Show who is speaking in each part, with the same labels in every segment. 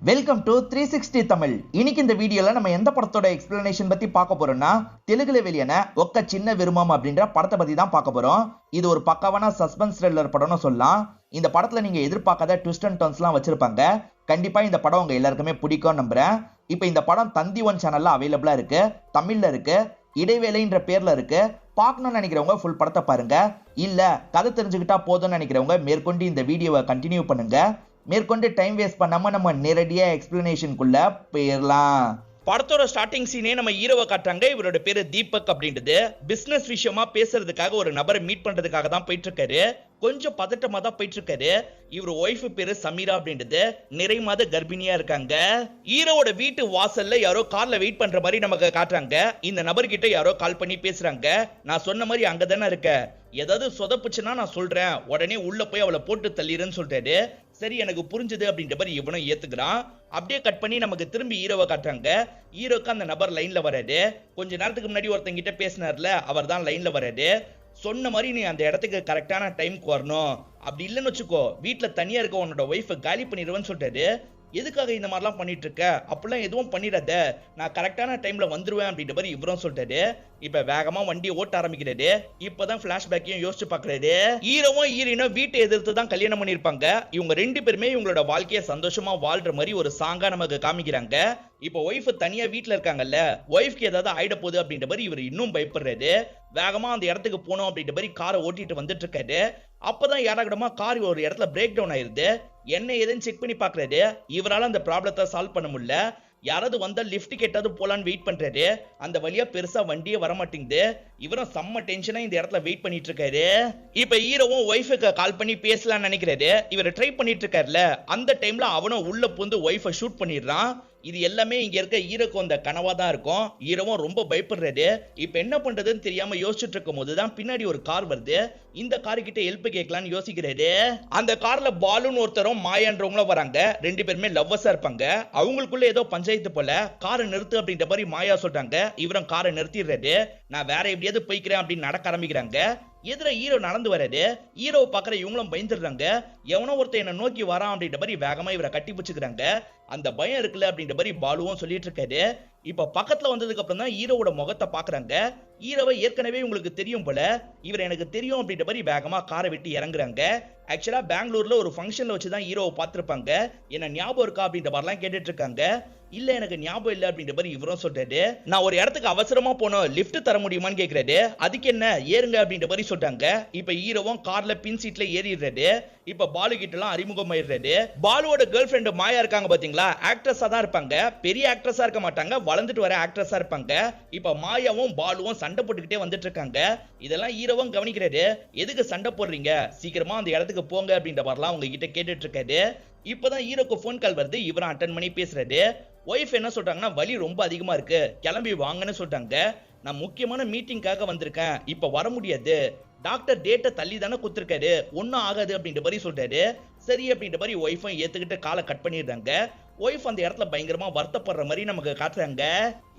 Speaker 1: Welcome to 360 Tamil. இன்னைக்கு இந்த வீடியோல நம்ம எந்த படத்தோட எக்ஸ்பிளனேஷன் பத்தி பார்க்க போறோம்னா, தெலுங்குல வெளியான ஒக்க சின்ன விருமம் அப்படின்ற படத்தை பத்தி தான் பார்க்க போறோம். இது ஒரு பக்காவான சஸ்பென்ஸ் த்ரில்லர் படம்னு சொல்லலாம். இந்த படத்துல நீங்க எதிர்பார்க்காத ட்விஸ்ட் அண்ட் டர்ன்ஸ்லாம் வச்சிருப்பாங்க. கண்டிப்பா இந்த படம் உங்க எல்லாருக்குமே பிடிக்கும் நம்புறேன். இப்போ இந்த படம் தந்தி ஒன் சேனல்ல அவைலபிளா இருக்கு, தமிழ்ல இருக்கு, இடைவேளைன்ற பேர்ல இருக்கு. பார்க்கணும்னு நினைக்கிறவங்க ஃபுல் படத்தை பாருங்க. இல்ல கதை தெரிஞ்சுக்கிட்டா போதும்னு நினைக்கிறவங்க மேற்கொண்டு இந்த வீடியோவை கண்டினியூ பண்ணுங்க. மேற்கொண்டு டைம் வேஸ்ட் பண்ணாம நம்ம நேரடியா எக்ஸ்பிளனேஷனுக்குள்ள போயிடலாம். படத்தோட ஸ்டார்டிங் சீனே நம்ம ஹீரோவை காட்டுறாங்க. இவரோட பேரு தீபக் அப்படின்றது. பிசினஸ் விஷயமா பேசுறதுக்காக ஒரு நபரை மீட் பண்றதுக்காக தான் போயிட்டு இருக்காரு. கொஞ்சம் பதட்டமா தான் போயிட்டு இருக்காரு. இவர் ஒய்ஃப் பேரு சமீரா அப்படின்றது. நிறை மாத கர்ப்பிணியா இருக்காங்க. ஹீரோவோட வீட்டு வாசல்ல யாரோ கார்ல வெயிட் பண்ற மாதிரி நமக்கு காட்டுறாங்க. இந்த நபர்கிட்ட யாரோ கால் பண்ணி பேசுறாங்க. நான் சொன்ன மாதிரி அங்கதானே இருக்க, ஏதாவது சொதப்புச்சுன்னா நான் சொல்றேன், உடனே உள்ள போய் அவளை போட்டு தள்ளிடுன்னு சொல்றாரு. சரி எனக்கு புரிஞ்சுது அப்படின்ற மாதிரி இவனும் ஏத்துக்கிறான். அப்படியே கட் பண்ணி நமக்கு திரும்பி ஹீரோவை காட்டுறாங்க. ஹீரோக்கு அந்த நபர் லைன்ல வராது. கொஞ்ச நேரத்துக்கு முன்னாடி ஒருத்தங்கிட்ட பேசினார்ல, அவர் தான் லைன்ல வராது. சொன்ன மாதிரி நீ அந்த இடத்துக்கு கரெக்டான டைம்க்கு வரணும், அப்படி இல்லைன்னு வச்சுக்கோ வீட்டுல தனியா இருக்க உன்னோட ஒய்ஃபை காலி பண்ணிடுவேன்னு சொல்றாரு. எதுக்காக இந்த மாதிரிலாம் பண்ணிட்டு இருக்க, அப்படிலாம் எதுவும் பண்ணிடாத, நான் கரெக்டான டைம்ல வந்துருவேன் அப்படின்ற மாதிரி இவரும் சொல்றாரு. இப்ப வேகமா வண்டியை ஓட்ட ஆரம்பிக்கிறாரு. இப்பதான் பிளாஷ்பேக்கையும் யோசிச்சு பாக்குறாரு. ஹீரோவும் ஹீரோயினும் வீட்டை எதிர்த்து தான் கல்யாணம் பண்ணிருப்பாங்க. இவங்க ரெண்டு பேருமே இவங்களோட வாழ்க்கையை சந்தோஷமா வாழ்ற மாதிரி ஒரு சாங்கா நமக்கு காமிக்கிறாங்க. இப்ப ஒய்ஃப் தனியா வீட்டுல இருக்காங்கல்ல, ஒய்ஃப்க்கு ஏதாவது ஆயிட போகுது அப்படின்ற மாதிரி இவர் இன்னும் பயப்படுறாரு. வேகமா அந்த இடத்துக்கு போனோம் அப்படின்ற மாதிரி காரை ஓட்டிட்டு வந்துட்டு இருக்காரு. அப்பதான் யாராகடமா கார் ஒரு இடத்துல பிரேக் டவுன் ஆயிருது. என்ன ஏதுன்னு செக் பண்ணி பாக்குறாரு. இவரால அந்த ப்ராப்ளத்தை சால்வ் பண்ண முடியல. யாராவது வந்தா லிஃப்ட் கேட்டாவது போலான்னு வெயிட் பண்றாரு. அந்த வழியா பெருசா வண்டியே வரமாட்டேங்குது. இவரும் செம்ம டென்ஷனா இந்த இடத்துல வெயிட் பண்ணிட்டு இருக்காரு. இப்ப ஹீரோவும் ஒய்ஃபுக்கு கால் பண்ணி பேசலாம்னு நினைக்கிறாரு. இவர் ட்ரை பண்ணிட்டு இருக்காருல, அந்த டைம்ல அவனும் உள்ள புந்து ஒய்ஃபை ஷூட் பண்ணிடுறான். இது எல்லாமே இங்க இருக்க ஹீரோக்கு அந்த கனவா தான் இருக்கும். ஹீரோவும் ரொம்ப பயப்படுறாரு. இப்ப என்ன பண்றதுன்னு தெரியாம யோசிச்சுட்டு இருக்கும் போதுதான் பின்னாடி ஒரு கார் வருது. இந்த கார் கிட்ட ஹெல்ப் கேட்கலான்னு யோசிக்கிறாரு. அந்த கார்ல பாலுன்னு ஒருத்தரும் மாயான்றவங்களும் வராங்க. ரெண்டு பேருமே லவ்வர்ஸா இருப்பாங்க. அவங்களுக்குள்ள ஏதோ பஞ்சாயத்து போல காரை நிறுத்து அப்படின்ற மாதிரி மாயா சொல்றாங்க. இவரும் காரை நிறுத்திடுறாரு. நான் வேற எப்படியாவது போய்க்கிறேன் அப்படின்னு நடக்க ஆரம்பிக்கிறாங்க. எதிர ஹீரோ நடந்து வராது. ஹீரோவை பாக்குற இவங்களும் பயந்துடுறாங்க. எவனோ ஒருத்தர் என்ன நோக்கி வரான் அப்படின்ற மாதிரி வேகமா இவரை கட்டி பிடிச்சுக்கிறாங்க. அந்த பயம் இருக்குல்ல அப்படின்ற மாதிரி பாலுவும் சொல்லிட்டு இருக்காரு. இப்ப பக்கத்துல வந்ததுக்கு அப்புறம் தான் ஹீரோவோட முகத்தை பாக்குறாங்க. ஹீரோவை ஏற்கனவே உங்களுக்கு தெரியும் போல, இவர் எனக்கு தெரியும் அப்படின்ற மாதிரி வேகமா காரை விட்டு இறங்குறாங்க. ஆக்சுவலா பெங்களூர்ல ஒரு ஃபங்க்ஷன்ல வச்சுதான் ஹீரோவை பார்த்திருப்பாங்க. என்ன ஞாபகம் இருக்கா அப்படின்ற மாதிரிலாம் கேட்டுட்டு இருக்காங்க. இல்ல எனக்கு ஞாபகம் இல்ல அப்படின்ற மாதிரி இவரும் சொல்றாரு. நான் ஒரு இடத்துக்கு அவசரமா போனோம், லிஃப்ட் தர முடியுமான்னு கேக்குறாரு. அதுக்கு என்ன ஏறுங்க அப்படின்ற மாதிரி சொல்றாங்க. இப்ப ஹீரோவும் கார்ல பின் சீட்ல ஏறிடுறாரு. இப்ப பாலு கிட்ட எல்லாம் அறிமுகமாயிடுறாரு. பாலுவோட கேர்ள் ஃபிரெண்ட் மாயா இருக்காங்க பாத்தீங்களா, ஆக்ட்ரஸா தான் இருப்பாங்க. பெரிய ஆக்ட்ரஸா இருக்க மாட்டாங்க, வளர்ந்துட்டு வர ஆக்ட்ரஸா இருப்பாங்க. இப்ப மாயாவும் பாலுவும் சண்டை போட்டுக்கிட்டே வந்துட்டு இருக்காங்க. இதெல்லாம் ஹீரோவும் கவனிக்கிறாரு. எதுக்கு சண்டை போடுறீங்க, சீக்கிரமா அந்த இடத்துக்கு போங்க அப்படின்ற மாதிரிலாம் அவங்க கிட்ட கேட்டுட்டு இருக்காரு. இப்பதான் ஹீரோக்கு போன் கால் வருது. இவரும் அட்டன் பண்ணி பேசுறாரு. ஒய்ஃப் என்ன சொல்றாங்கன்னா, வலி ரொம்ப அதிகமா இருக்கு, கிளம்பி வாங்கன்னு சொல்றாங்க. நான் முக்கியமான மீட்டிங்காக வந்திருக்கேன், இப்ப வர முடியாது, டாக்டர் டேட்டை தள்ளி தானே கொடுத்துருக்காரு, ஒன்னும் ஆகாது அப்படின்ற மாதிரி சொல்றாரு. சரி அப்படின்ற மாதிரி ஒய்ஃபும் ஏத்துக்கிட்டு காலை கட் பண்ணிடுறாங்க. ஒய்ஃப் அந்த இடத்துல பயங்கரமா வருத்தப்படுற மாதிரி நமக்கு காட்டுறாங்க.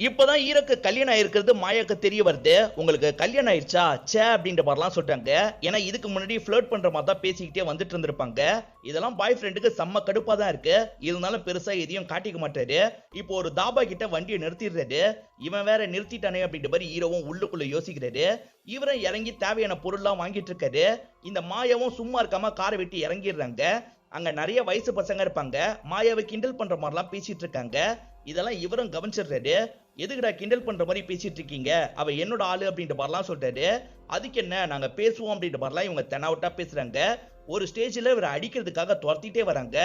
Speaker 1: இப்பதான் ஹீரோக்கு கல்யாணம் ஆயிருக்கிறது மாயாக்கு தெரிய வருது. உங்களுக்கு கல்யாணம் ஆயிடுச்சா சே அப்படின்ற மாதிரிலாம் சொல்றாங்க. ஏன்னா இதுக்கு முன்னாடி ஃபிளர்ட் பண்ற மாதிரி தான் பேசிக்கிட்டே வந்துட்டு இருந்திருப்பாங்க. இதெல்லாம் பாய் ஃப்ரெண்டுக்கு செம்ம கடுப்பா தான் இருக்கு. இருந்தாலும் பெருசா எதையும் காட்டிக்க மாட்டாரு. இப்போ ஒரு தாபா கிட்ட வண்டியை நிறுத்திடுறாரு. இவன் வேற நிறுத்திட்டானே அப்படின்ற மாதிரி ஹீரோவும் உள்ளுக்குள்ள யோசிக்கிறாரு. இவரும் இறங்கி தேவையான பொருள்லாம் வாங்கிட்டு இருக்காரு. இந்த மாயாவும் சும்மா இருக்காம காரை விட்டு இறங்கிடுறாங்க. அங்க நிறைய வயசு பசங்க இருப்பாங்க. மாயாவை கிண்டல் பண்ற மாதிரிலாம் பேசிட்டு இருக்காங்க. இதெல்லாம் இவரும் கவனிச்சிடுறாரு. எதுக்குடா கிண்டல் பண்ற மாதிரி பேசிட்டு இருக்கீங்க, அவ என்னோட ஆளு அப்படின்ற மாதிரிலாம் சொல்றாரு. அதுக்கு என்ன, நாங்க பேசுவோம் அப்படின்ற மாதிரிலாம் இவங்க தெனாவட்டா பேசுறாங்க. ஒரு ஸ்டேஜ்ல இவரை அடிக்கிறதுக்காக துரத்திட்டே வராங்க.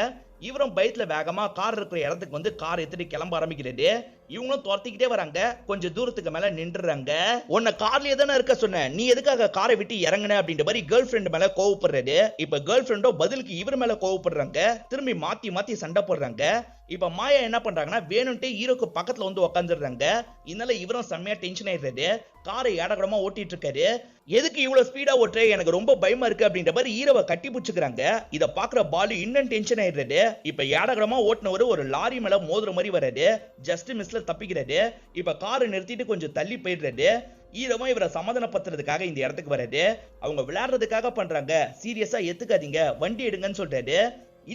Speaker 1: இவரும் பயத்துல வேகமா கார் இருக்கிற இடத்துக்கு வந்து கார் எடுத்துட்டு கிளம்ப ஆரம்பிக்கிறது. இவங்களும் துரத்திக்கிட்டே வராங்க. கொஞ்சம் தூரத்துக்கு மேல நின்றுறாங்க. உன்னை கார்லயே தானே இருக்க சொன்ன, நீ எதுக்காக காரை விட்டு இறங்குன அப்படின்ற மாதிரி கேர்ள் ஃபிரெண்ட் மேல கோவப்படுறாரு. இப்ப கேர்ள் ஃபிரெண்டோ பதிலுக்கு இவர் மேல கோவப்படுறாங்க. திரும்பி மாத்தி மாத்தி சண்டை போடுறாங்க. இப்ப மாயா என்ன பண்றாங்கன்னா, வேணும்ட்டே ஹீரோக்கு பக்கத்துல வந்து உட்காந்துடுறாங்க. இதனால இவரும் செம்மையா டென்ஷன் ஆயிடுறாரு. காரை ஏடகடமா ஓட்டிட்டு இருக்காரு. எதுக்கு இவ்வளவு ஸ்பீடா ஓட்டுற, எனக்கு ரொம்ப பயமா இருக்கு அப்படின்ற மாதிரி ஹீரோவை கட்டி பிடிச்சுக்கிறாங்க. இத பாக்குற பாலு இன்னும் டென்ஷன் ஆயிடுறாரு. இப்ப ஏடகடமா ஓட்டுனவர் ஒரு லாரி மேல மோதுற மாதிரி வராது. ஜஸ்ட் மிஸ்ல தப்பிக்கிறாரு. இப்ப காரை நிறுத்திட்டு கொஞ்சம் தள்ளி போயிடுறாரு. ஹீரோவும் இவரை சமாதானப்படுத்துறதுக்காக இந்த இடத்துக்கு வராது. அவங்க விளையாடுறதுக்காக பண்றாங்க, சீரியஸா எத்துக்காதீங்க, வண்டி எடுங்கன்னு சொல்றாரு.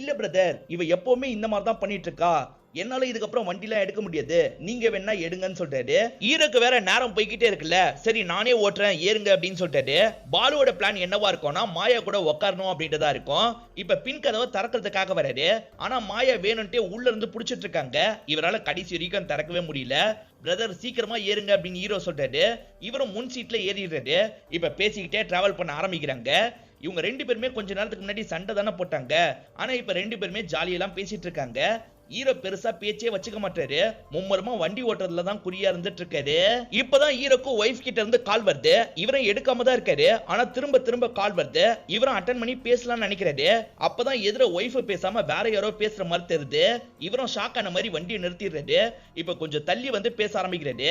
Speaker 1: இல்ல பிரதர், இவ எப்பவுமே இந்த மாதிரி தான் பண்ணிட்டு இருக்கா, என்னால இதுக்கப்புறம் வண்டிலாம் எடுக்க முடியாது, நீங்க வேணா எடுங்கன்னு சொல்றாரு. ஹீரோக்கு வேற நேரம் போய்கிட்டே இருக்குல்ல, சரி நானே ஓட்டுறேன் ஏறுங்க அப்படின்னு சொல்லிட்டாரு. பாலுவோட பிளான் என்னவா இருக்கும்னா மாயா கூட உட்காரணும் அப்படின்றதா இருக்கும். இப்ப பின் கதவை திறக்கிறதுக்காக வராரு. ஆனா மாயா வேணும்ட்டே உள்ள இருந்து புடிச்சிட்டு இருக்காங்க. இவரால கடைசி வரைக்கும் திறக்கவே முடியல. பிரதர் சீக்கிரமா ஏறுங்க அப்படின்னு ஹீரோ சொல்றாரு. இவரும் முன் சீட்ல ஏறிடுறாரு. இப்ப பேசிக்கிட்டே டிராவல் பண்ண ஆரம்பிக்கிறாங்க. இவங்க ரெண்டு பேருமே கொஞ்ச நேரத்துக்கு முன்னாடி சண்டை தானே போட்டாங்க. ஆனா இப்ப ரெண்டு பேருமே ஜாலியெல்லாம் பேசிட்டு இருக்காங்க. ஹீரோ பெருசா பேச்சே வச்சுக்க மாட்டாரு. மும்மரமா வண்டி ஓட்டுறதுல தான் குறியா இருந்துட்டு இருக்காரு. இப்பதான் ஹீரோக்கு ஒய்ஃப் கிட்ட இருந்து கால் வருது. இவரும் எடுக்காம தான் இருக்காரு. ஆனா திரும்ப திரும்ப கால் வருது. இவரும் அட்டன் பண்ணி பேசலாம்னு நினைக்கிறாரு. அப்பதான் எதிர ஒய்ஃப் பேசாம வேற யாரோ பேசுற மாதிரி தெரியுது. இவரும் ஷாக் ஆன மாதிரி வண்டியை நிறுத்திடுறாரு. இப்ப கொஞ்சம் தள்ளி வந்து பேச ஆரம்பிக்கிறாரு.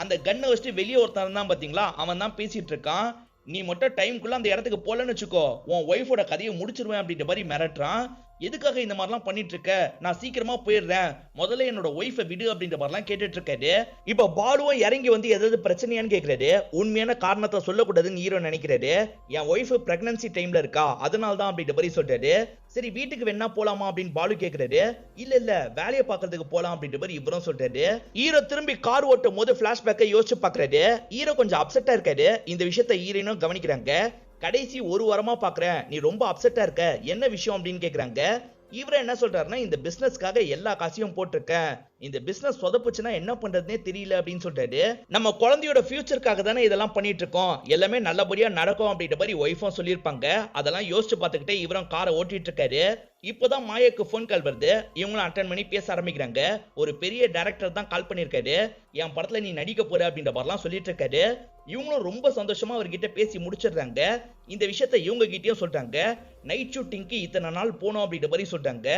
Speaker 1: அந்த கன்னை வச்சுட்டு வெளியே ஒருத்தன் தான் பாத்தீங்களா, அவன் தான் பேசிட்டு இருக்கான். நீ மட்டும் டைம்குள்ள அந்த இடத்துக்கு போலன்னு வச்சுக்கோ, உன் ஒய்ஃபோட கதையை முடிச்சிருவேன் அப்படின்ற மாதிரி மிரட்டுறான். எதுக்காக இந்த மாதிரிலாம் பண்ணிட்டு இருக்க, நான் சீக்கிரமா போயிடுறேன், முதல்ல என்னோட ஒய்ஃபை விடு அப்படின்ற மாதிரிலாம் கேட்டுட்டு இருக்காரு. இப்ப பாலுவும் இறங்கி வந்து ஏதாவது பிரச்சனையான்னு கேட்கிறாரு. உண்மையான காரணத்தை சொல்லக்கூடாதுன்னு ஹீரோ நினைக்கிறாரு. என் ஒய்ஃப் பிரெக்னன்சி டைம்ல இருக்கா, அதனால தான் அப்படின்ற மாதிரி சொல்றாரு. சரி வீட்டுக்கு வேணா போலாமா அப்படின்னு பாலு கேட்கிறாரு. இல்ல இல்ல வேலையை பாக்குறதுக்கு போலாம் அப்படின்ற மாதிரி இவரும் சொல்றாரு. ஹீரோ திரும்பி கார் ஓட்டும் போது பிளாஷ்பேக்கை யோசிச்சு பாக்குறாரு. ஹீரோ கொஞ்சம் அப்செட்டா இருக்காரு. இந்த விஷயத்தை ஹீரோனும் கவனிக்கிறாங்க. கடைசி ஒரு வாரமா பாக்குறேன் நீ ரொம்ப அப்செட்டா இருக்க, என்ன விஷயம் அப்படின்னு கேக்குறாங்க. இவர என்ன சொல்றாருன்னா, இந்த பிசினஸ்க்காக எல்லா காசையும் போட்டிருக்கேன், இந்த பிசினஸ் சொதப்புச்சுன்னா என்ன பண்றதுனே தெரியல அப்படின்னு சொல்றாரு. நம்ம குழந்தையோட ஃபியூச்சருக்காக தானே இதெல்லாம் பண்ணிட்டு இருக்கோம், எல்லாமே நல்லபடியா நடக்கும் அப்படின்ற மாதிரி ஒய்ஃபும் சொல்லியிருப்பாங்க. அதெல்லாம் யோசிச்சு பார்த்துக்கிட்டே இவரும் காரை ஓட்டிட்டு இருக்காரு. இப்போதான் மாயாக்கு போன் கால் வருது. இவங்களும் அட்டன் பண்ணி பேச ஆரம்பிக்கிறாங்க. ஒரு பெரிய டைரக்டர் தான் கால் பண்ணிருக்காரு. என் படத்துல நீ நடிக்க போற அப்படின்ற மாதிரிலாம் சொல்லிட்டு இருக்காரு. இவங்களும் ரொம்ப சந்தோஷமா அவர்கிட்ட பேசி முடிச்சிடுறாங்க. இந்த விஷயத்த இவங்க கிட்டயும் சொல்றாங்க. நைட் ஷூட்டிங்க்கு இத்தனை நாள் போனோம் அப்படின்ற மாதிரி சொல்றாங்க.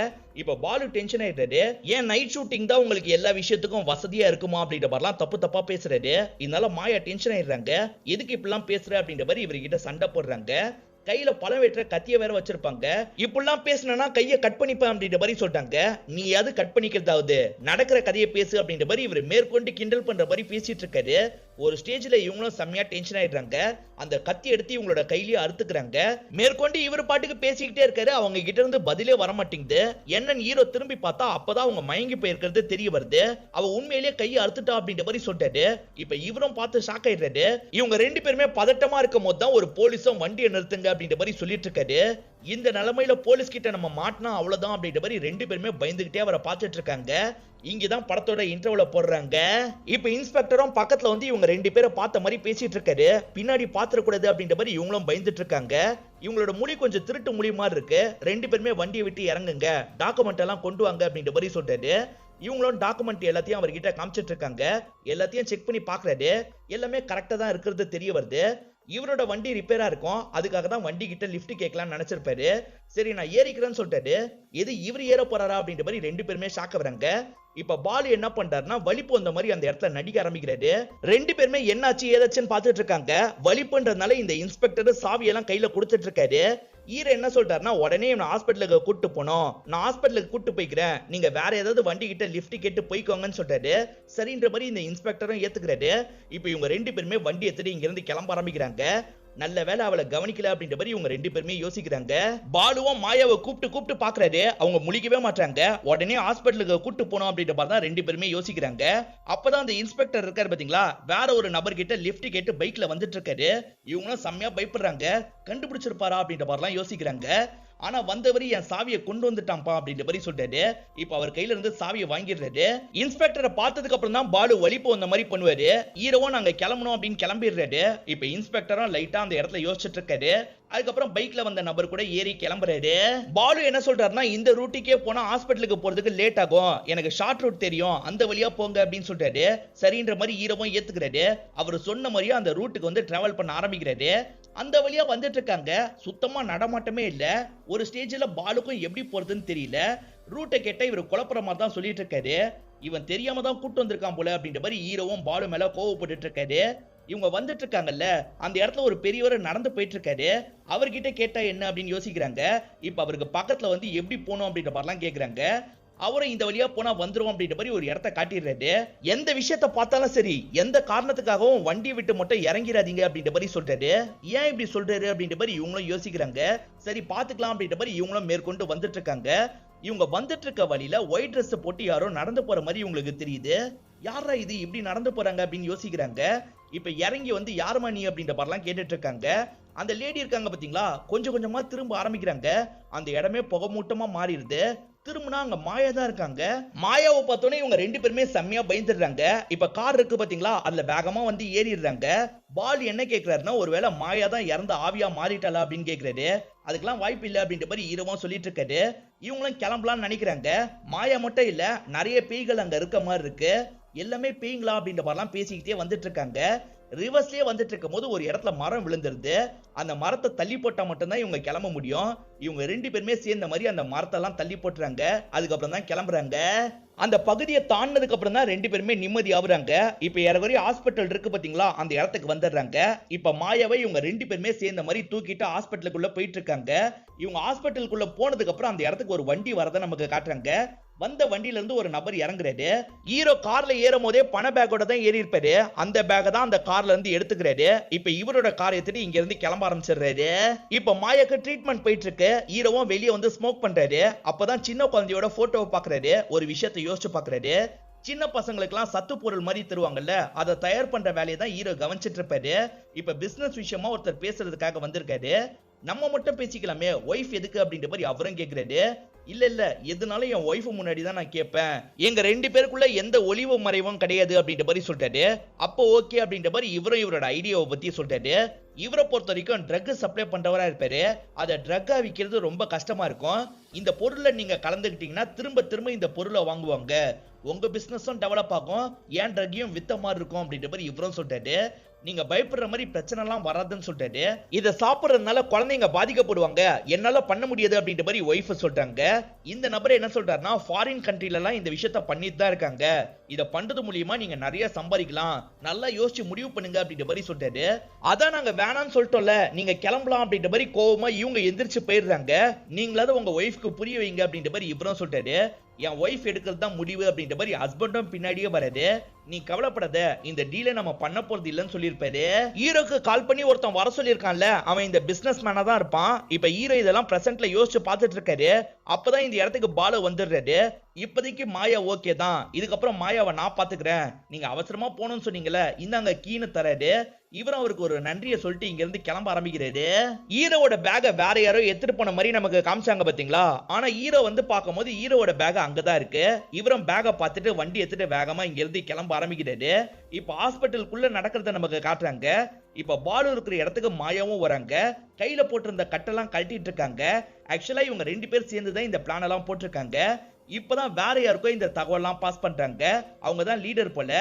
Speaker 1: இப்ப பாலு டென்ஷன் ஆயிட்டாரு. ஏன் நைட் ஷூட்டிங் தான் உங்களுக்கு எல்லா விஷயத்துக்கும் வசதியா இருக்குமா அப்படின்ற மாதிரிலாம் தப்பு தப்பா பேசுறாரு. இதனால மாயா டென்ஷன் ஆயிடுறாங்க. எதுக்கு இப்படிலாம் பேசுற அப்படின்ற மாதிரி இவர்கிட்ட சண்டை போடுறாங்க. கையில பழம் வெட்டுற கத்திய வேற வச்சிருப்பாங்க. இப்படிலாம் பேசினா கையை கட் பண்ணிப்பேன் அப்படின்ற மாதிரி சொல்லிட்டாங்க. நீ அது கட் பண்ணிக்கிறதாவது நடக்கிற கதையை பேசு அப்படின்ற மாதிரி இவர் மேற்கொண்டு கிண்டல் பண்ற மாதிரி பேசிட்டு இருக்காரு. ஒரு ஸ்டேஜ்ல இவங்களும் செம்மையா டென்ஷன் ஆயிடுறாங்க. அந்த கத்தி எடுத்து இவங்களோட கையிலேயே அறுத்துக்கிறாங்க. மேற்கொண்டு இவர் பாட்டுக்கு பேசிக்கிட்டே இருக்காரு. அவங்க கிட்ட இருந்து பதிலே வர மாட்டேங்குது. என்னன்னு ஹீரோ திரும்பி பார்த்தா அப்பதான் அவங்க மயங்கி போயிருக்கிறது தெரிய வருது. அவ உண்மையிலேயே கையை அறுத்துட்டா அப்படின்ற மாதிரி சொல்லிட்டாரு. இப்ப இவரும் பார்த்து ஷாக் ஆயிடுறாரு. இவங்க ரெண்டு பேருமே பதட்டமா இருக்கும் போது தான் ஒரு போலீஸும் வண்டியை நிறுத்துங்க அப்படின்ற மாதிரி சொல்லிட்டு இருக்காரு. இந்த நிலைமையில போலீஸ் கிட்ட நம்ம மாட்டினா அவ்வளவுதான் அப்படின்ற மாதிரி ரெண்டு பேருமே பயந்துகிட்டே அவரை பார்த்துட்டு இருக்காங்க. இங்கதான் படத்தோட இன்டர்வல போடுறாங்க. இப்ப இன்ஸ்பெக்டரும் பக்கத்துல வந்து இவங்க ரெண்டு பேரை பார்த்த மாதிரி பேசிட்டு இருக்காரு. பின்னாடி பாத்துறக்கூடாது அப்படின்ற மாதிரி இவங்களும் பயந்துட்டு இருக்காங்க. இவங்களோட மொழி கொஞ்சம் திருட்டு மொழி மாதிரி இருக்கு. ரெண்டு பேருமே வண்டியை விட்டு இறங்குங்க, டாக்குமெண்ட் எல்லாம் கொண்டு வாங்க அப்படின்ற மாதிரி சொல்றாரு. இவங்களும் டாக்குமெண்ட் எல்லாத்தையும் அவர்கிட்ட காமிச்சிட்டு இருக்காங்க. எல்லாத்தையும் செக் பண்ணி பாக்குறாரு. எல்லாமே கரெக்டா தான் இருக்கிறது தெரிய வருது. இவரோட வண்டி ரிப்பேரா இருக்கும். அதுக்காக தான் வண்டி கிட்ட லிஃப்ட் கேட்கலாம்னு நினைச்சிருப்பாரு. சரி நான் ஏறிக்கிறேன்னு சொல்லிட்டாரு. எது இவர் ஏற போறாரா அப்படின்ற மாதிரி ரெண்டு பேருமே ஷாக் வராங்க. இப்ப பாலு என்ன பண்றாருன்னா வலிப்பு வந்த மாதிரி அந்த இடத்துல நடிக்க ஆரம்பிக்கிறாரு. ரெண்டு பேருமே என்னாச்சு ஏதாச்சுன்னு பாத்துட்டு இருக்காங்க. வலிப்புன்றதுனால இந்த இன்ஸ்பெக்டர் சாவியெல்லாம் கையில கொடுத்துட்டு இருக்காரு. ஈர என்ன சொல்றாருன்னா, உடனே நான் ஹாஸ்பிட்டலுக்கு கூட்டு போனோம், நான் ஹாஸ்பிட்டலுக்கு கூட்டு போய்க்கிறேன், நீங்க வேற ஏதாவது வண்டி கிட்ட லிஃப்ட் கேட்டு போய்க்கோங்கன்னு சொல்றாரு. சரின்ற மாதிரி இந்த இன்ஸ்பெக்டரும் ஏத்துக்கிறாரு. இப்ப இவங்க ரெண்டு பேருமே வண்டி எடுத்துட்டு இங்க இருந்து கிளம்ப ஆரம்பிக்கிறாங்க. நல்ல வேலை அவளை கவனிக்கல அப்படின்ற மாதிரி இவங்க ரெண்டு பேருமே யோசிக்கிறாங்க. பாலுவும் மாயாவை கூப்பிட்டு பாக்குறாரு. அவங்க முழிக்கவே மாட்டாங்க. உடனே ஹாஸ்பிட்டலுக்கு கூட்டு போனோம் அப்படின்ற மாதிரி தான் ரெண்டு பேருமே யோசிக்கிறாங்க. அப்பதான் அந்த இன்ஸ்பெக்டர் இருக்காரு பாத்தீங்களா, வேற ஒரு நபர் கிட்ட லிஃப்ட் கேட்டு பைக்ல வந்துட்டு இருக்காரு. இவங்களும் செம்மையா பயப்படுறாங்க. கண்டுபிடிச்சிருப்பாரா அப்படின்ற மாதிரிலாம் யோசிக்கிறாங்க. ஆனா வந்தவரு என் சாவியை கொண்டு வந்துட்டான்ப்பா அப்படின்ற மாதிரி சொல்றாரு. இப்ப அவர் கையில இருந்து சாவியை வாங்கிடுறாரு. இன்ஸ்பெக்டரை பார்த்ததுக்கு அப்புறம் தான் பாலு வலிப்பு வந்த மாதிரி பண்ணுவாரு. ஹீரோவும் நாங்க கிளம்பணும் அப்படின்னு கிளம்பிடுறாரு. இப்ப இன்ஸ்பெக்டரும் லைட்டா அந்த இடத்துல யோசிச்சுட்டு இருக்காரு. அதுக்கப்புறம் பைக்ல வந்த நபர் கூட ஏறி கிளம்புறாரு. பாலு என்ன சொல்றாருன்னா, இந்த ரூட்டுக்கே போனா ஹாஸ்பிட்டலுக்கு போறதுக்கு லேட் ஆகும், எனக்கு ஷார்ட் ரூட் தெரியும், அந்த வழியா போங்க அப்படின்னு சொல்றாரு. சரின்ற மாதிரி ஹீரோவும் ஏத்துக்கிறாரு. அவர் சொன்ன மாதிரியே அந்த ரூட்டுக்கு வந்து டிராவல் பண்ண ஆரம்பிக்கிறாரு. அந்த வழியா வந்துட்டு இருக்காங்க. சுத்தமா நடமாட்டமே இல்ல. ஒரு ஸ்டேஜ்ல பாலுக்கும் எப்படி போறதுன்னு தெரியல. ரூட்டை கேட்ட இவர் குழப்பற மாதிரி தான் சொல்லிட்டு இருக்காரு. இவன் தெரியாம தான் கூட்டு வந்திருக்கான் போல அப்படின்ற மாதிரி ஹீரோவும் பாலு மேல கோவப்பட்டு இருக்காரு. இவங்க வந்துட்டு இருக்காங்கல்ல, அந்த இடத்துல ஒரு பெரியவர் நடந்து போயிட்டு இருக்காரு. அவர்கிட்ட கேட்டா என்ன அப்படின்னு யோசிக்கிறாங்க. இப்ப அவருக்கு பக்கத்துல வந்து எப்படி போகணும் அப்படின்ற மாதிரிலாம் கேக்குறாங்க. அவரும் இந்த வழியா போனா வந்துரும் அப்படின்ற மாதிரி ஒரு இடத்த காட்டிடுறாரு. எந்த விஷயத்த பார்த்தாலும் சரி, எந்த காரணத்துக்காகவும் வண்டி விட்டு மட்டும் இறங்கிடாதீங்க அப்படின்ற மாதிரி சொல்றாரு. ஏன் இப்படி சொல்றாரு அப்படின்ற மாதிரி இவங்களும் யோசிக்கிறாங்க. சரி பாத்துக்கலாம் அப்படின்ற மாதிரி இவங்களும் மேற்கொண்டு வந்துட்டு இருக்காங்க. இவங்க வந்துட்டு இருக்க வழியில ஒயிட் ட்ரெஸ் போட்டு யாரோ நடந்து போற மாதிரி இவங்களுக்கு தெரியுது. யாரா இது இப்படி நடந்து போறாங்க அப்படின்னு யோசிக்கிறாங்க. இப்ப இறங்கி வந்து யாருமா நீ அப்படின்ற மாதிரிலாம் கேட்டுட்டு இருக்காங்க. அந்த லேடி இருக்காங்க பாத்தீங்களா, கொஞ்சம் கொஞ்சமா திரும்ப ஆரம்பிக்கிறாங்க. அந்த இடமே புகை மூட்டமா மாறிடுது. திரும்பினா அங்க மாயா தான் இருக்காங்க. மாயாவை பார்த்தோன்னே இவங்க ரெண்டு பேருமே செம்மையா பயந்துடுறாங்க. இப்ப கார் இருக்கு பாத்தீங்களா, அதுல வேகமா வந்து ஏறிடுறாங்க. பால் என்ன கேக்குறாருன்னா, ஒருவேளை மாயா தான் இறந்து ஆவியா மாறிட்டாளா அப்படின்னு கேக்குறாரு. அதுக்கெல்லாம் வாய்ப்பு இல்ல அப்படின்ற மாதிரி ஈரமா சொல்லிட்டு இருக்காரு. இவங்களும் கிளம்பலாம்னு நினைக்கிறாங்க. மாயா மட்டும் இல்ல, நிறைய பேய்கள் அங்க இருக்க மாதிரி இருக்கு. எல்லாமே பேய்களா அப்படின்ற மாதிரிலாம் பேசிக்கிட்டே வந்துட்டு இருக்காங்க. ரிவர்ஸ்லயே வந்துட்டு இருக்கும் போது ஒரு இடத்துல மரம் விழுந்துருது. அந்த மரத்தை தள்ளி போட்டா மட்டும்தான் இவங்க கிளம்ப முடியும். இவங்க ரெண்டு பேருமே சேர்ந்த மாதிரி அந்த மரத்தை எல்லாம் தள்ளி போட்டுறாங்க. அதுக்கப்புறம் தான் கிளம்புறாங்க. அந்த பகுதியை தாண்டினதுக்கு அப்புறம் தான் ரெண்டு பேருமே நிம்மதி ஆகுறாங்க. இப்ப ஏறக்குறைய ஹாஸ்பிட்டல் இருக்கு பாத்தீங்களா, அந்த இடத்துக்கு வந்துடுறாங்க. இப்ப மாயாவை இவங்க ரெண்டு பேருமே சேர்ந்த மாதிரி தூக்கிட்டு ஹாஸ்பிட்டலுக்குள்ள போயிட்டு இருக்காங்க. இவங்க ஹாஸ்பிட்டலுக்குள்ள போனதுக்கு அப்புறம் அந்த இடத்துக்கு ஒரு வண்டி வரதை நமக்கு காட்டுறாங்க. வந்த வண்டியில இருந்து ஒரு நபர் இறங்குறாரு. ஹீரோ கார்ல ஏறும் போதே பண பேக்கோட தான் ஏறி இருப்பாரு. அந்த பேக்கை தான் அந்த கார்ல இருந்து எடுத்துக்கிறாரு. இப்ப இவரோட கார் எடுத்துட்டு இங்க இருந்து கிளம்ப ஆரம்பிச்சிடுறாரு. இப்ப மாயாக்கு ட்ரீட்மெண்ட் போயிட்டு இருக்கு. ஹீரோவும் வெளியே வந்து ஸ்மோக் பண்றாரு. அப்பதான் சின்ன குழந்தையோட போட்டோவை பாக்குறாரு. ஒரு விஷயத்தை யோசிச்சு பாக்குறாரு. சின்ன பசங்களுக்கு எல்லாம் சத்து பொருள் மாதிரி தருவாங்கல்ல, அதை தயார் பண்ற வேலையை தான் ஹீரோ கவனிச்சிட்டு இருப்பாரு. இப்ப பிசினஸ் விஷயமா ஒருத்தர் பேசுறதுக்காக வந்திருக்காரு. நம்ம மட்டும் பேசிக்கலாமே, ஒய்ஃப் எதுக்கு அப்படின்ற மாதிரி அவரும் கேக்குறாரு. இல்ல இல்ல, எதுனாலும் என் ஒய்ஃப் முன்னாடி தான் நான் கேட்பேன். எங்க ரெண்டு பேருக்குள்ள எந்த ஒளிவு மறைவும் கிடையாது அப்படின்ற மாதிரி சொல்றாரு. அப்போ ஓகே அப்படின்ற மாதிரி இவரும் இவரோட ஐடியாவை பத்தி சொல்றாரு. இவரை பொறுத்த வரைக்கும் ட்ரக் சப்ளை பண்றவரா இருப்பாரு. அதை ட்ரக்கா விற்கிறது ரொம்ப கஷ்டமா இருக்கும். இந்த பொருளை நீங்க கலந்துக்கிட்டீங்கன்னா திரும்ப திரும்ப இந்த பொருளை வாங்குவாங்க. உங்க பிசினஸும் டெவலப் ஆகும், ஏன் ட்ரக்கையும் வித்த மாதிரி இருக்கும் அப்படின்ற மாதிரி இவரும் சொல்றாரு. நீங்க பயப்படுற மாதிரி பிரச்சனை எல்லாம் வராதுன்னு சொல்றாரு. இதை சாப்பிடுறதுனால குழந்தைங்க பாதிக்கப்படுவாங்க, என்னால பண்ண முடியாது அப்படின்ற மாதிரி ஒய்ஃப் சொல்றாங்க. இந்த நபர் என்ன சொல்றாருன்னா, ஃபாரின் கண்ட்ரில எல்லாம் இந்த விஷயத்த பண்ணிட்டு தான் இருக்காங்க. இதை பண்றது மூலியமா நீங்க நிறைய சம்பாதிக்கலாம், நல்லா யோசிச்சு முடிவு பண்ணுங்க அப்படின்ற மாதிரி சொல்றாரு. அதான் நாங்க வேணாம்னு சொல்லிட்டோம்ல, நீங்க கிளம்பலாம் அப்படின்ற மாதிரி கோவமா இவங்க எந்திரிச்சு போயிடுறாங்க. நீங்களாவது உங்க ஒய்ஃப்க்கு புரிய வைங்க அப்படின்ற மாதிரி இவரும் சொல்றாரு. என் ஒய்ஃப் எடுக்கிறது தான் முடிவு அப்படின்ற மாதிரி ஹஸ்பண்டும் பின்னாடியே வராது. நீ கவலைப்படாத, இந்த டீலை நம்ம பண்ண போறது இல்லைன்னு சொல்லியிருப்பாரு. ஹீரோக்கு கால் பண்ணி ஒருத்தன் வர சொல்லியிருக்கான்ல, அவன் இந்த பிசினஸ் மேனா தான் இருப்பான். இப்ப ஹீரோ இதெல்லாம் பிரசன்ட்ல யோசிச்சு பார்த்துட்டு இருக்காரு. அப்பதான் இந்த இடத்துக்கு பாலு வந்துடுறாரு. இப்போதைக்கு மாயா ஓகே தான், இதுக்கப்புறம் மாயாவை நான் பாத்துக்கிறேன், நீங்க அவசரமா போகணும்னு சொன்னீங்கல்ல, இந்தாங்க கீன்னு தராரு. இவரும் அவருக்கு ஒரு நன்றியை சொல்லிட்டு இங்க இருந்து கிளம்ப ஆரம்பிக்கிறாரு. ஹீரோவோட பேக வேற யாரோ எடுத்துட்டு போன மாதிரி நமக்கு காமிச்சாங்க பாத்தீங்களா, ஆனா ஹீரோ வந்து பார்க்கும்போது ஹீரோவோட பேக அங்கதான் இருக்கு. இவரும் பேக பார்த்துட்டு வண்டி எடுத்துட்டு வேகமா இங்க இருந்து கிளம்ப ஆரம்பிக்கிறாரு. இப்ப ஹாஸ்பிட்டலுக்குள்ள நடக்கிறத நமக்கு காட்டுறாங்க. இப்ப பாலு இருக்கிற இடத்துக்கு மாயாவும் வராங்க. கையில போட்டிருந்த கட்டெல்லாம் கழட்டிட்டு இருக்காங்க. ஆக்சுவலா இவங்க ரெண்டு பேர் சேர்ந்து தான் இந்த பிளான் எல்லாம் போட்டிருக்காங்க. இப்பதான் வேற யாருக்கோ இந்த தகவலாம் பாஸ் பண்றாங்க. அவங்க தான் லீடர் போல.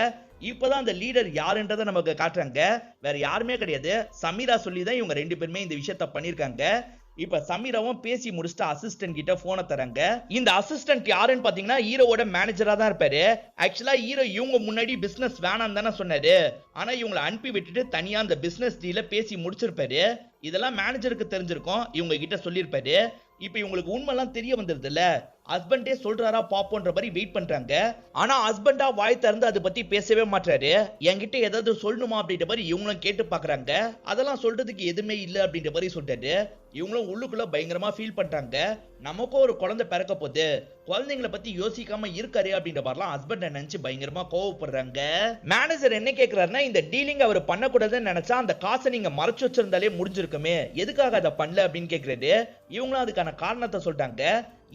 Speaker 1: இப்பதான் அந்த லீடர் யாருன்றதை நமக்கு காட்டுறாங்க. வேற யாருமே கிடையாது, சமீரா சொல்லி தான் இவங்க ரெண்டு பேருமே இந்த விஷயத்த பண்ணிருக்காங்க. இப்ப சமீராவும் பேசி முடிச்சுட்டு அசிஸ்டன்ட் கிட்ட போனை தராங்க. இந்த அசிஸ்டன்ட் யாருன்னு பாத்தீங்கன்னா ஹீரோவோட மேனேஜரா தான் இருப்பாரு. ஆக்சுவலா ஹீரோ இவங்க முன்னாடி பிசினஸ் வேணாம் தானே சொன்னாரு, ஆனா இவங்களை அனுப்பி விட்டுட்டு தனியா அந்த பிசினஸ் டீல பேசி முடிச்சிருப்பாரு. இதெல்லாம் மேனேஜருக்கு தெரிஞ்சிருக்கும், இவங்க கிட்ட சொல்லியிருப்பாரு. இப்ப இவங்களுக்கு உண்மைலாம் தெரிய வந்துருது இல்ல, ஹஸ்பண்டே சொல்றாரா பாப்போன்ற மாதிரி வெயிட் பண்றாங்க. ஆனா ஹஸ்பண்டா வாய் திறந்து அதை பத்தி பேசவே மாட்டாரு. என்கிட்ட ஏதாவது சொல்லணுமா அப்படின்ற மாதிரி இவங்களும் கேட்டு பாக்குறாங்க. அதெல்லாம் சொல்றதுக்கு எதுவுமே இல்ல அப்படின்ற மாதிரி சொல்றாரு. இவங்களும் உள்ளுக்குள்ள பயங்கரமா ஃபீல் பண்றாங்க. நமக்கும் ஒரு குழந்தை பிறக்க போகுது, குழந்தைங்களை பத்தி யோசிக்காம இருக்காரு அப்படின்ற மாதிரிலாம் ஹஸ்பண்ட் நினைச்சு பயங்கரமா கோவப்படுறாங்க. மேனேஜர் என்ன கேக்குறாருன்னா, இந்த டீலிங் அவர் பண்ணக்கூடாதுன்னு நினைச்சா அந்த காசை நீங்க மறைச்சு வச்சிருந்தாலே முடிஞ்சிருக்குமே, எதுக்காக அதை பண்ணல அப்படின்னு கேக்குறாரு. இவங்களும் அதுக்கான காரணத்தை சொல்றாங்க.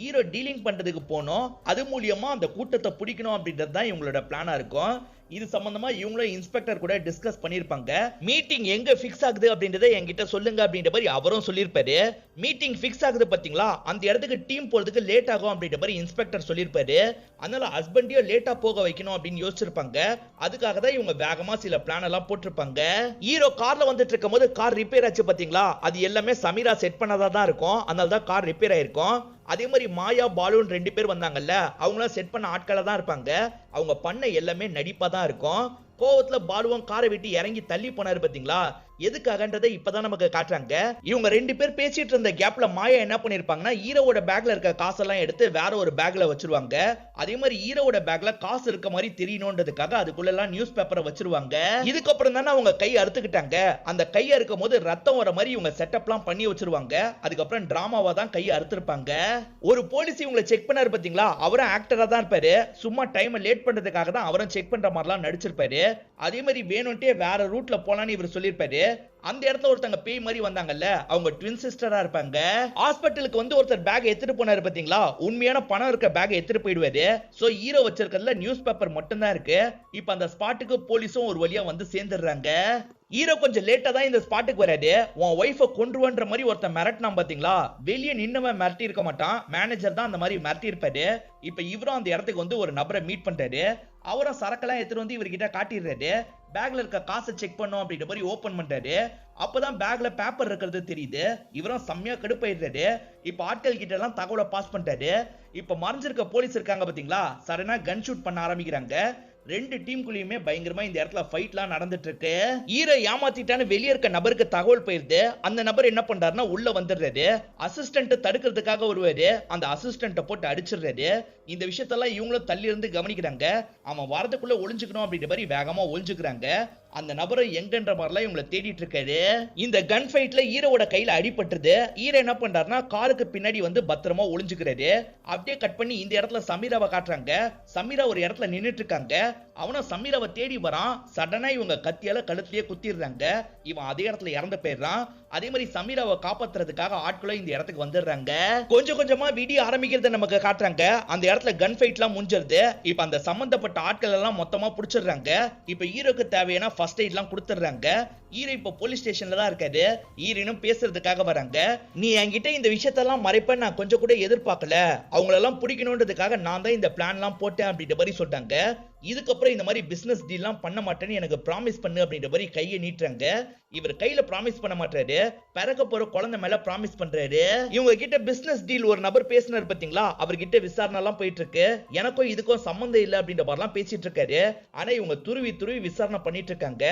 Speaker 1: ஹீரோ டீலிங் பண்றதுக்கு போனோம், அது மூலியமா அந்த கூட்டத்தை பிடிக்கணும் அப்படின்றது தான் இவங்களோட பிளானா இருக்கும். இது சம்பந்தமா இவங்களும் இன்ஸ்பெக்டர் கூட டிஸ்கஸ் பண்ணிருப்பாங்க. மீட்டிங் எங்க பிக்ஸ் ஆகுது அப்படின்றத என்கிட்ட சொல்லுங்க அப்படின்ற மாதிரி அவரும் சொல்லியிருப்பாரு. மீட்டிங் பிக்ஸ் ஆகுது பாத்தீங்களா, அந்த இடத்துக்கு டீம் போறதுக்கு லேட் ஆகும் அப்படின்ற மாதிரி இன்ஸ்பெக்டர் சொல்லியிருப்பாரு. அதனால ஹஸ்பண்டையும் லேட்டா போக வைக்கணும் அப்படின்னு யோசிச்சிருப்பாங்க. அதுக்காக தான் இவங்க வேகமா சில பிளான் எல்லாம் போட்டிருப்பாங்க. ஹீரோ கார்ல வந்துட்டு இருக்கும் போது கார் ரிப்பேர் ஆச்சு பாத்தீங்களா, அது எல்லாமே சமீரா செட் பண்ணதா தான் இருக்கும். அதனால தான் கார் ரிப்பேர் ஆயிருக்கும். அதே மாதிரி மாயா பாலுன்னு ரெண்டு பேர் வந்தாங்கல்ல, அவங்களாம் செட் பண்ண ஆட்களா தான் இருப்பாங்க. அவங்க பண்ண எல்லாமே நடிப்பா தான் இருக்கும். கோவத்துல பாலுவும் காரை விட்டு இறங்கி தள்ளி போனாரு பாத்தீங்களா, எதுக்காகன்றதை இப்பதான் நமக்கு காட்டுறாங்க. இவங்க ரெண்டு பேர் பேசிட்டு இருந்த கேப்ல மாயா என்ன பண்ணிருப்பாங்கன்னா ஹீரோவோட பேக்ல இருக்க காசெல்லாம் எடுத்து வேற ஒரு பேக்ல வச்சிருவாங்க. அதே மாதிரி ஹீரோவோட பேக்ல காசு இருக்க மாதிரி தெரியணும்ன்றதுக்காக அதுக்குள்ள எல்லாம் நியூஸ் பேப்பரை வச்சிருவாங்க. இதுக்கப்புறம் தானே அவங்க கை அறுத்துக்கிட்டாங்க. அந்த கை அறுக்கும் போது ரத்தம் வர மாதிரி இவங்க செட்டப்லாம் பண்ணி வச்சிருவாங்க. அதுக்கப்புறம் டிராமாவா தான் கை அறுத்திருப்பாங்க. ஒரு போலீஸ் இவங்களை செக் பண்ணாரு பாத்தீங்களா, அவரும் ஆக்டரா தான் இருப்பாரு. சும்மா டைம் லேட் பண்றதுக்காக தான் அவரும் செக் பண்ற மாதிரிலாம் நடிச்சிருப்பாரு. அதே மாதிரி வேணும்ட்டே வேற ரூட்ல போலான்னு இவர் சொல்லிருப்பாரு. அந்த இடத்துல ஒருத்தங்க பேய் மாதிரி வந்தாங்கல்ல, அவங்க ட்வின் சிஸ்டரா இருப்பாங்க. ஹாஸ்பிட்டலுக்கு வந்து ஒருத்தர் பேக் எடுத்துட்டு போனாரு பாத்தீங்களா, உண்மையான பணம் இருக்க பேக் எடுத்துட்டு போயிடுவாரு. சோ ஹீரோ வச்சிருக்கிறதுல நியூஸ் பேப்பர் மட்டும் தான் இருக்கு. இப்ப அந்த ஸ்பாட்டுக்கு போலீஸும் ஒரு வழியா வந்து சேர்ந்துடுறாங்க. ஹீரோ கொஞ்சம் லேட்டா தான் இந்த ஸ்பாட்டுக்கு வராது. உன் ஒய்ஃபை கொன்றுவன்ற மாதிரி ஒருத்தன் மிரட்டினா பாத்தீங்களா, வெளியே நின்னவன் மிரட்டி இருக்க மாட்டான், மேனேஜர் தான் அந்த மாதிரி மிரட்டி இருப்பாரு. இப்ப இவரும் அந்த இடத்துக்கு வந்து ஒரு நபரை மீட் பண்றாரு. அவரும் சரக்கெல்லாம் எடுத்துட்டு வந்து இவர்கிட்ட காட்டிடுறாரு. பேக்ல இருக்க காசை செக் பண்ணோம் அப்படின்ற மாதிரி ஓபன் பண்றாரு. அப்பதான் பேக்ல பேப்பர் இருக்கிறது தெரியுது. இவரும் செம்மையா கடுப்பாயிடுறாரு. இப்ப ஆட்கள் கிட்ட எல்லாம் தகவலை பாஸ் பண்றாரு. இப்ப மறைஞ்சிருக்க போலீஸ் இருக்காங்க பாத்தீங்களா, சடனா கன் ஷூட் பண்ண ஆரம்பிக்கிறாங்க. ரெண்டு டீமுக்குள்ளயுமே பயங்கரமா இந்த இடத்துல ஃபைட்லாம் நடந்துட்டு இருக்கு. ஹீரோ ஏமாத்திட்டான்னு வெளியே இருக்க நபருக்கு தகவல் போயிருது. அந்த நபர் என்ன பண்றாருன்னா உள்ள வந்துடுறாரு. அசிஸ்டன்ட் தடுக்கிறதுக்காக வருவாரு. அந்த அசிஸ்டன்ட்டை போட்டு அடிச்சிடுறாரு. இந்த விஷயத்தெல்லாம் இவங்களும் தள்ளி இருந்து கவனிக்கிறாங்க. அவன் வரதுக்குள்ள ஒளிஞ்சுக்கணும் அப்படின்ற மாதிரி வேகமா ஒளிஞ்சுக்கிறாங்க. அந்த நபரை எங்கன்ற மாதிரிலாம் இவங்களை தேடிட்டு இருக்காரு. இந்த கன் ஃபைட்ல ஹீரோவோட கையில அடிபட்டுருது. ஹீரோ என்ன பண்றாருன்னா காருக்கு பின்னாடி வந்து பத்திரமா ஒளிஞ்சுக்கிறாரு. அப்படியே கட் பண்ணி இந்த இடத்துல சமீராவை காட்டுறாங்க. சமீரா ஒரு இடத்துல நின்னுட்டு இருக்காங்க. அவனும் சமீராவை தேடி வரான். சடனா இவங்க கத்தியால கழுத்திலேயே குத்திடுறாங்க. இவன் அதே இடத்துல இறந்து போயிடுறான். அதே மாதிரி சமீராவை காப்பாத்துறதுக்காக ஆட்களும் இந்த இடத்துக்கு வந்துடுறாங்க. கொஞ்சம் கொஞ்சமா வீடியோ ஆரம்பிக்கிறத நமக்கு காட்டுறாங்க. அந்த இடத்துல கன் ஃபைட் எல்லாம் முடிஞ்சிருது. இப்ப அந்த சம்பந்தப்பட்ட ஆட்கள் எல்லாம் மொத்தமா புடிச்சிடுறாங்க. இப்ப ஹீரோக்கு தேவையான ஃபர்ஸ்ட் எய்ட் எல்லாம் கொடுத்துறாங்க. ஹீரோ இப்ப போலீஸ் ஸ்டேஷன்ல தான் இருக்காரு. ஹீரோனும் பேசுறதுக்காக வராங்க. நீ என்கிட்ட இந்த விஷயத்தெல்லாம் மறைப்பேன்னு நான் கொஞ்சம் கூட எதிர்பார்க்கல. அவங்களெல்லாம் பிடிக்கணும்ன்றதுக்காக நான் தான் இந்த பிளான் எல்லாம் போட்டேன் அப்படின்ற மாதிரி சொல்றாங்க. இதுக்கப்புறம் இந்த மாதிரி பிசினஸ் டீல்லாம் பண்ண மாட்டேன்னு எனக்கு ப்ராமிஸ் பண்ணு அப்படின்ற மாதிரி கையை நீட்டுறாங்க. இவர் கையில ப்ராமிஸ் பண்ண மாட்டாரு, பிறக்க போற குழந்தை மேல ப்ராமிஸ் பண்றாரு. இவங்க கிட்ட பிசினஸ் டீல் ஒரு நபர் பேசினார் பாத்தீங்களா, அவர்கிட்ட விசாரணை எல்லாம் போயிட்டு இருக்கு. எனக்கும் இதுக்கும் சம்பந்தம் இல்லை அப்படின்ற மாதிரிலாம் பேசிட்டு இருக்காரு. ஆனா இவங்க துருவி துருவி விசாரணை பண்ணிட்டு இருக்காங்க.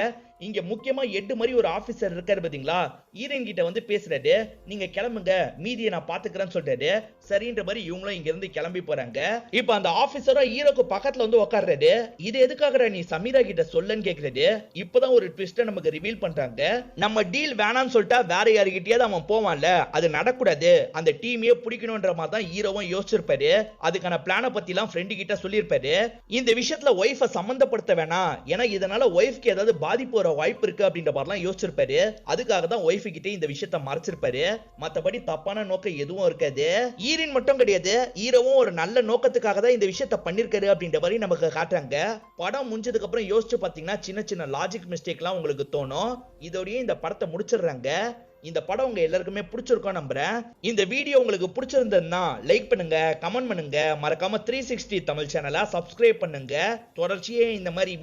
Speaker 1: இங்க முக்கியமா எட்டு மாதிரி ஒரு ஆபீசர் இருக்காரு பாத்தீங்களா, ஹீரோயின் கிட்ட வந்து பேசுறாரு. நீங்க கிளம்புங்க, மீதியை நான் பாத்துக்கிறேன்னு சொல்றாரு. சரின்ற மாதிரி இவங்களும் இங்க இருந்து கிளம்பி போறாங்க. இப்ப அந்த ஆபீசரும் ஹீரோக்கு பக்கத்துல வந்து உட்கார்றாரு. இது எதுக்காக நீ சமீரா கிட்ட சொல்லன்னு கேக்குறாரு. இப்பதான் ஒரு ட்விஸ்ட நமக்கு ரிவீல் பண்றாங்க. நம்ம டீல் வேணாம்னு சொல்லிட்டா வேற யாருகிட்டயாவது அவன் போவான்ல, அது நடக்கூடாது. அந்த டீமையே பிடிக்கணும்ன்ற மாதிரி தான் ஹீரோவும் யோசிச்சிருப்பாரு. அதுக்கான பிளான பத்தி எல்லாம் ஃப்ரெண்டு கிட்ட சொல்லியிருப்பாரு. இந்த விஷயத்துல ஒய்ஃபை சம்பந்தப்படுத்த வேணாம், ஏன்னா இதனால ஒய்ஃப்க்கு ஏதாவது பாதிப்பு வர வாய்ப்பு இருக்கு அப்படின்ற மாதிரிலாம் யோசிச்சிருப்பாரு. அதுக்காக தான் ஒய்ஃப் கிட்ட இந்த விஷயத்த மறைச்சிருப்பாரு. மத்தபடி தப்பான நோக்கம் எதுவும் இருக்காது. ஹீரோயின் மட்டும் கிடையாது, ஹீரோவும் ஒரு நல்ல நோக்கத்துக்காக தான் இந்த விஷயத்த பண்ணிருக்காரு அப்படின்ற மாதிரி நமக்கு காட்டுறாங்க. படம் முடிஞ்சதுக்கு அப்புறம் யோசிச்சு பாத்தீங்கன்னா சின்ன சின்ன லாஜிக் மிஸ்டேக்லாம் உங்களுக்கு தோணும். இதோடய இந்த படத்தை முடிச்சிடுறாங்க. இந்த படம் உங்க எல்லாருக்குமே பிடிச்சிருக்கும் நம்புறேன். இந்த வீடியோ உங்களுக்கு பிடிச்சிருந்ததுன்னா லைக் பண்ணுங்க, கமெண்ட் பண்ணுங்க, மறக்காம 360 தமிழ் சேனலை சப்ஸ்கிரைப் பண்ணுங்க. தொடர்ச்சியே இந்த மாதிரி